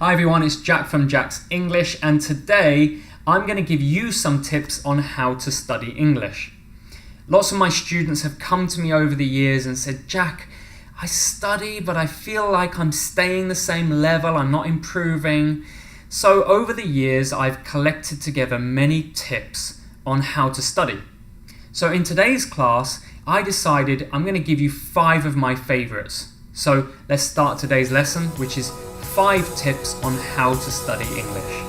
Hi everyone, it's Jack from Jack's English, and today I'm going to give you some tips on how to study English. Lots of my students have come to me over the years and said, Jack, I study but I feel like I'm staying the same level, I'm not improving. So over the years I've collected together many tips on how to study. So in today's class I decided I'm going to give you 5 of my favorites. So let's start today's lesson, which is 5 tips on how to study English.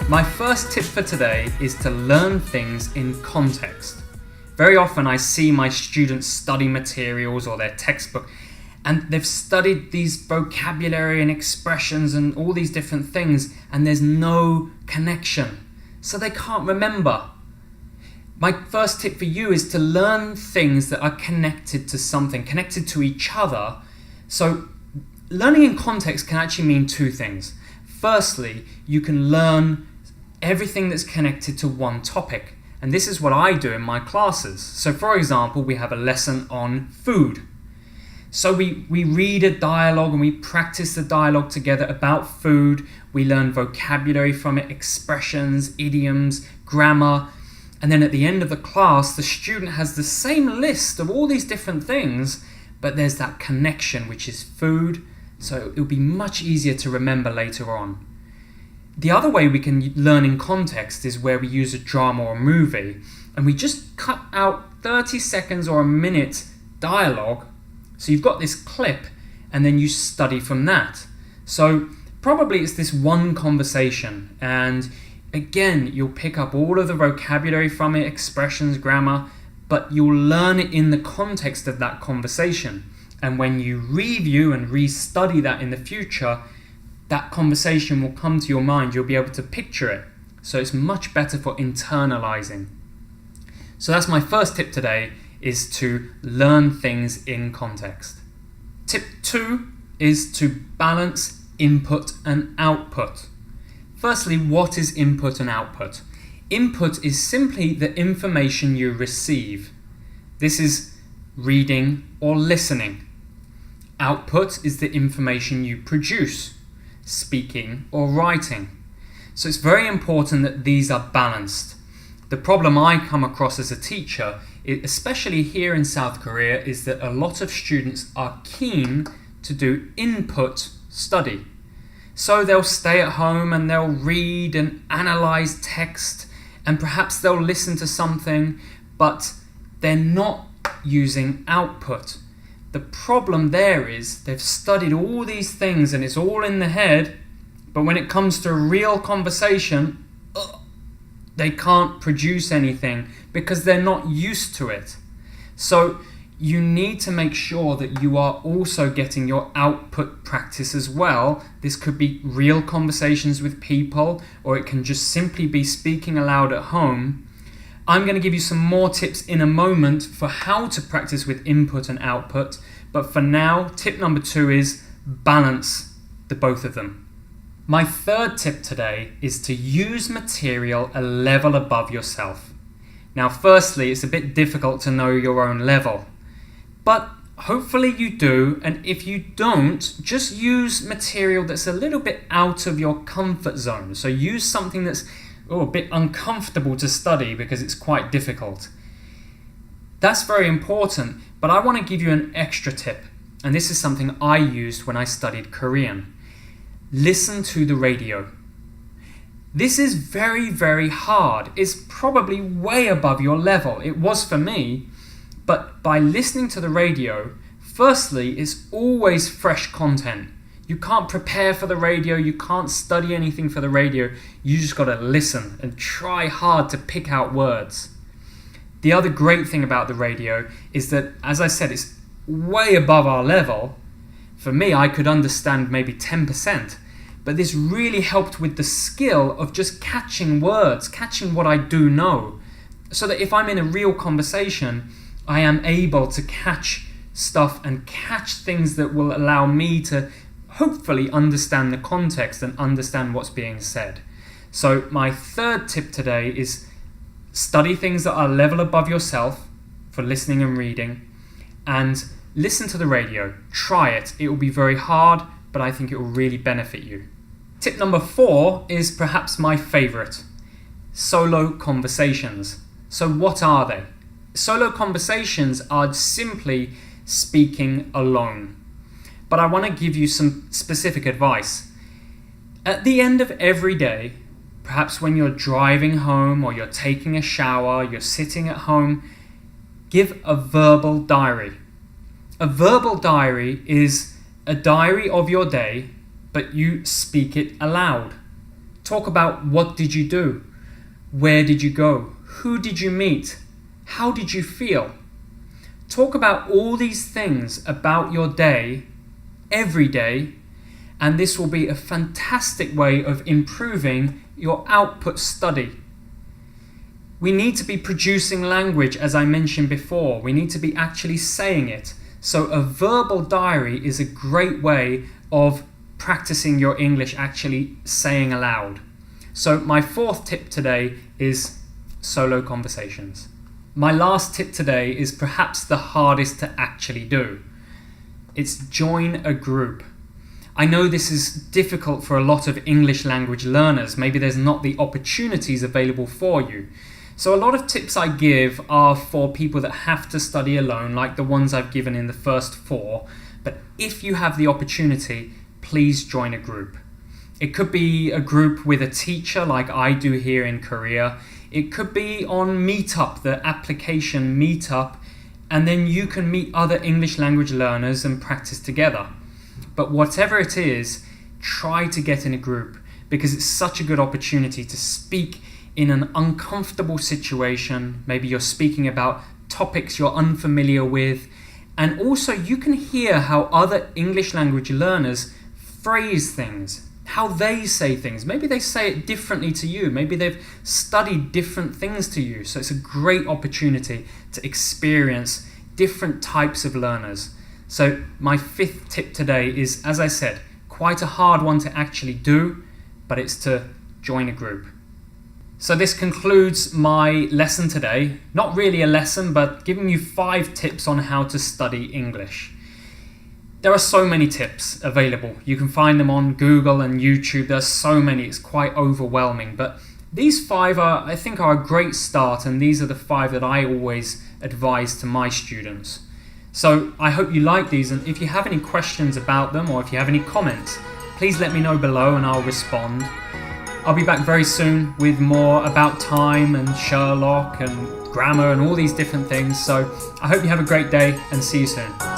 My first tip for today is to learn things in context. Very often I see my students study materials or their textbook, and they've studied these vocabulary and expressions and all these different things, and there's no connection. So they can't remember. My first tip for you is to learn things that are connected to something, connected to each other. So learning in context can actually mean 2 things. Firstly, you can learn everything that's connected to one topic. And this is what I do in my classes. So for example, we have a lesson on food. So we read a dialogue and we practice the dialogue together about food. We learn vocabulary from it, expressions, idioms, grammar. And then at the end of the class, the student has the same list of all these different things, but there's that connection, which is food. So it'll be much easier to remember later on. The other way we can learn in context is where we use a drama or a movie, and we just cut out 30 seconds or a minute dialogue. So you've got this clip, and then you study from that. So probably it's this one conversation, and again, you'll pick up all of the vocabulary from it, expressions, grammar, but you'll learn it in the context of that conversation. And when you review and restudy that in the future, that conversation will come to your mind. You'll be able to picture it. So it's much better for internalizing. So that's my first tip today, is to learn things in context. Tip 2 is to balance input and output. Firstly, what is input and output? Input is simply the information you receive. This is reading or listening. Output is the information you produce, speaking or writing. So it's very important that these are balanced. The problem I come across as a teacher, especially here in South Korea, is that a lot of students are keen to do input study. So they'll stay at home and they'll read and analyze text, and perhaps they'll listen to something, but they're not using output. The problem there is they've studied all these things and it's all in the head, but when it comes to a real conversation, they can't produce anything because they're not used to it. So you need to make sure that you are also getting your output practice as well. This could be real conversations with people, or it can just simply be speaking aloud at home. I'm going to give you some more tips in a moment for how to practice with input and output. But for now, tip number 2 is balance the both of them. My third tip today is to use material a level above yourself. Now, firstly, it's a bit difficult to know your own level, but hopefully you do. And if you don't, just use material that's a little bit out of your comfort zone. So use something that's a bit uncomfortable to study because it's quite difficult. That's very important, but I want to give you an extra tip, and this is something I used when I studied Korean. Listen to the radio. This is very, very hard. It's probably way above your level. It was for me, but by listening to the radio, firstly, it's always fresh content. You can't prepare for the radio, you can't study anything for the radio, you just got to listen and try hard to pick out words. The other great thing about the radio is that, as I said, it's way above our level. For me, I could understand maybe 10%, but this really helped with the skill of just catching words, catching what I do know, so that if I'm in a real conversation, I am able to catch stuff and catch things that will allow me to hopefully understand the context and understand what's being said. So my third tip today is study things that are a level above yourself for listening and reading, and listen to the radio. Try it. It will be very hard, but I think it will really benefit you. Tip number 4 is perhaps my favorite: solo conversations. So what are they? Solo conversations are simply speaking alone. But I want to give you some specific advice. At the end of every day, perhaps when you're driving home or you're taking a shower, you're sitting at home, give a verbal diary. A verbal diary is a diary of your day, but you speak it aloud. Talk about what did you do? Where did you go? Who did you meet? How did you feel? Talk about all these things about your day, every day, and this will be a fantastic way of improving your output study. We need to be producing language, as I mentioned before. We need to be actually saying it. So a verbal diary is a great way of practicing your English actually saying aloud. So my 4th tip today is solo conversations. My last tip today is perhaps the hardest to actually do. It's join a group. I know this is difficult for a lot of English language learners. Maybe there's not the opportunities available for you. So a lot of tips I give are for people that have to study alone, like the ones I've given in the first 4. But if you have the opportunity, please join a group. It could be a group with a teacher like I do here in Korea. It could be on Meetup, the application Meetup, and then you can meet other English language learners and practice together. But whatever it is, try to get in a group, because it's such a good opportunity to speak in an uncomfortable situation. Maybe you're speaking about topics you're unfamiliar with, and also you can hear how other English language learners phrase things, how they say things. Maybe they say it differently to you. Maybe they've studied different things to you. So it's a great opportunity to experience different types of learners. So my 5th tip today is, as I said, quite a hard one to actually do, but it's to join a group. So this concludes my lesson today. Not really a lesson, but giving you 5 tips on how to study English. There are so many tips available. You can find them on Google and YouTube. There's so many, it's quite overwhelming. But these 5 I think are a great start, and these are the 5 that I always advise to my students. So I hope you like these, and if you have any questions about them or if you have any comments, please let me know below and I'll respond. I'll be back very soon with more about time and Sherlock and grammar and all these different things. So I hope you have a great day and see you soon.